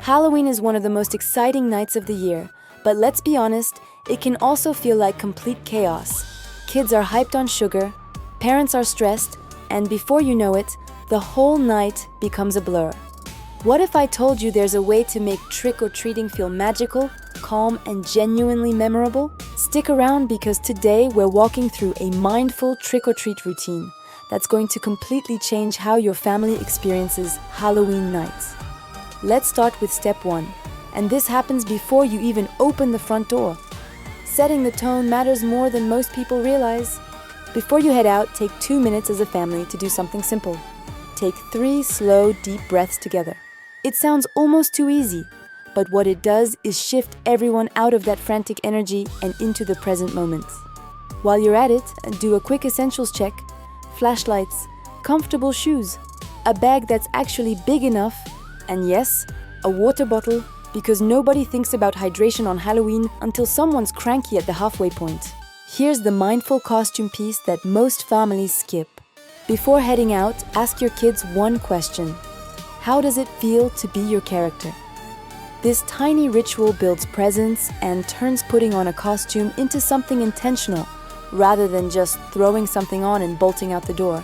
Halloween is one of the most exciting nights of the year, but let's be honest, it can also feel like complete chaos. Kids are hyped on sugar, parents are stressed, and before you know it, the whole night becomes a blur. What if I told you there's a way to make trick-or-treating feel magical, calm, and genuinely memorable? Stick around because today we're walking through a mindful trick-or-treat routine that's going to completely change how your family experiences Halloween nights. Let's start with step 1, and this happens before you even open the front door. Setting the tone matters more than most people realize. Before you head out, take 2 minutes as a family to do something simple. Take 3 slow, deep breaths together. It sounds almost too easy, but what it does is shift everyone out of that frantic energy and into the present moment. While you're at it, do a quick essentials check: flashlights, comfortable shoes, a bag that's actually big enough, and yes, a water bottle, because nobody thinks about hydration on Halloween until someone's cranky at the halfway point. Here's the mindful costume piece that most families skip. Before heading out, ask your kids one question: how does it feel to be your character? This tiny ritual builds presence and turns putting on a costume into something intentional, rather than just throwing something on and bolting out the door.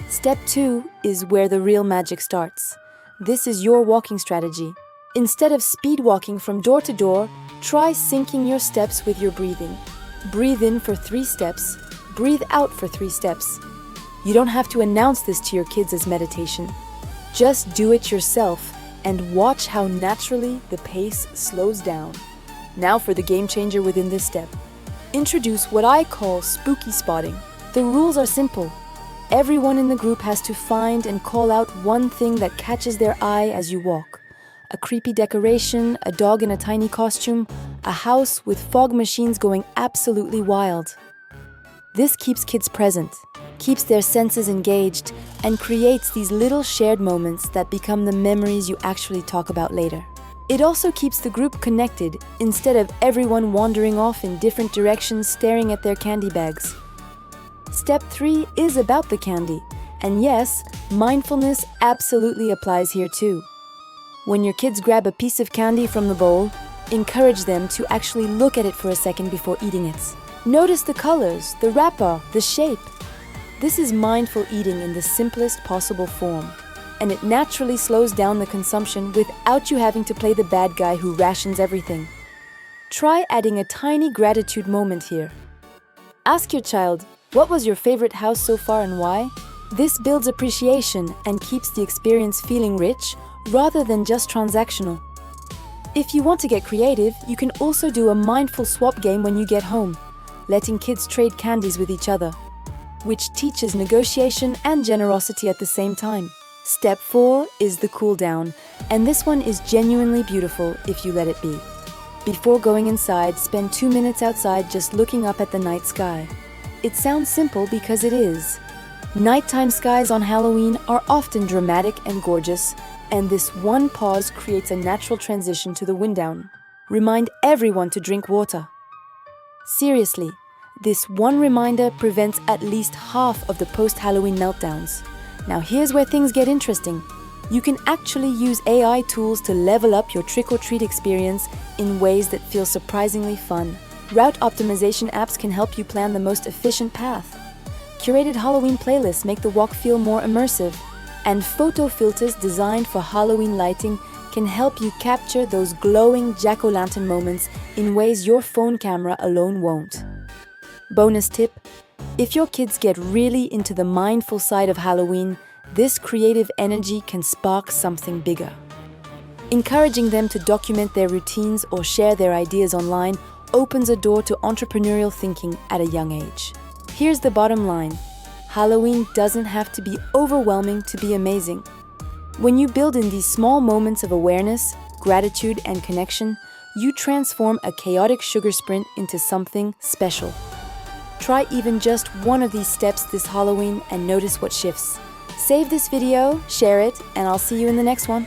Step 2 is where the real magic starts. This is your walking strategy. Instead of speed walking from door to door, try syncing your steps with your breathing. Breathe in for 3 steps, breathe out for 3 steps. You don't have to announce this to your kids as meditation. Just do it yourself and watch how naturally the pace slows down. Now for the game changer within this step. Introduce what I call spooky spotting. The rules are simple. Everyone in the group has to find and call out one thing that catches their eye as you walk. A creepy decoration, a dog in a tiny costume, a house with fog machines going absolutely wild. This keeps kids present, keeps their senses engaged, and creates these little shared moments that become the memories you actually talk about later. It also keeps the group connected instead of everyone wandering off in different directions staring at their candy bags. Step 3 is about the candy, and yes, mindfulness absolutely applies here too. When your kids grab a piece of candy from the bowl, encourage them to actually look at it for a second before eating it. Notice the colors, the wrapper, the shape. This is mindful eating in the simplest possible form, and it naturally slows down the consumption without you having to play the bad guy who rations everything. Try adding a tiny gratitude moment here. Ask your child, what was your favorite house so far and why? This builds appreciation and keeps the experience feeling rich rather than just transactional. If you want to get creative, you can also do a mindful swap game when you get home, letting kids trade candies with each other, which teaches negotiation and generosity at the same time. Step 4 is the cool down, and this one is genuinely beautiful if you let it be. Before going inside, spend 2 minutes outside just looking up at the night sky. It sounds simple because it is. Nighttime skies on Halloween are often dramatic and gorgeous, and this one pause creates a natural transition to the wind down. Remind everyone to drink water. Seriously, this one reminder prevents at least half of the post-Halloween meltdowns. Now here's where things get interesting. You can actually use AI tools to level up your trick-or-treat experience in ways that feel surprisingly fun. Route optimization apps can help you plan the most efficient path. Curated Halloween playlists make the walk feel more immersive. And photo filters designed for Halloween lighting can help you capture those glowing jack-o'-lantern moments in ways your phone camera alone won't. Bonus tip: if your kids get really into the mindful side of Halloween, this creative energy can spark something bigger. Encouraging them to document their routines or share their ideas online opens a door to entrepreneurial thinking at a young age. Here's the bottom line: Halloween doesn't have to be overwhelming to be amazing. When you build in these small moments of awareness, gratitude, and connection, you transform a chaotic sugar sprint into something special. Try even just one of these steps this Halloween and notice what shifts. Save this video, share it, and I'll see you in the next one.